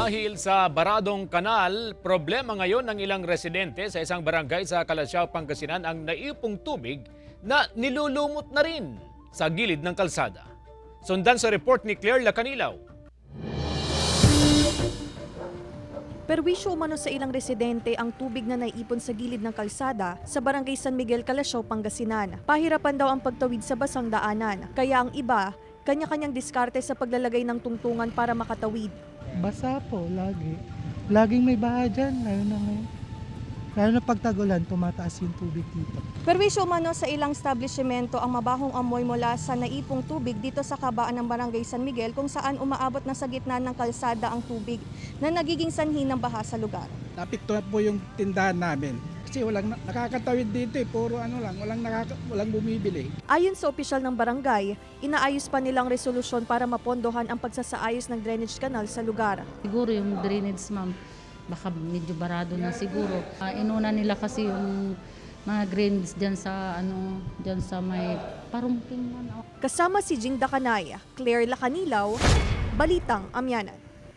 Dahil sa baradong kanal, problema ngayon ng ilang residente sa isang barangay sa Calasiao, Pangasinan ang naipong tubig na nilulumot na rin sa gilid ng kalsada. Sundan sa report ni Claire Lacanilaw. Perwisyo umano sa ilang residente ang tubig na naiipon sa gilid ng kalsada sa Barangay San Miguel, Calasiao, Pangasinan. Pahirapan daw ang pagtawid sa basang daanan, kaya ang iba, kanya-kanyang diskarte sa paglalagay ng tungtungan para makatawid. Basa po, lagi. Laging may baha dyan, lalo na ngayon. Lalo na pag tag-ulan, tumataas yung tubig dito. Perwisyo umano sa ilang establishmento ang mabahong amoy mula sa naipong tubig dito sa kabaan ng Barangay San Miguel kung saan umaabot na sa gitna ng kalsada ang tubig na nagiging sanhi ng baha sa lugar. Napikto po yung tindahan namin. Kasi walang nakakatawid dito puro walang bumibili. Ayon sa opisyal ng barangay, inaayos pa nilang resolusyon para mapondohan ang pagsasaayos ng drainage canal sa lugar. Siguro yung drainage, ma'am, baka medyo barado na siguro. Inuna nila kasi yung mga drainage diyan sa may parumping man. Kasama si Jing Dakanay, Claire Lacanilaw, Balitang Amyanan.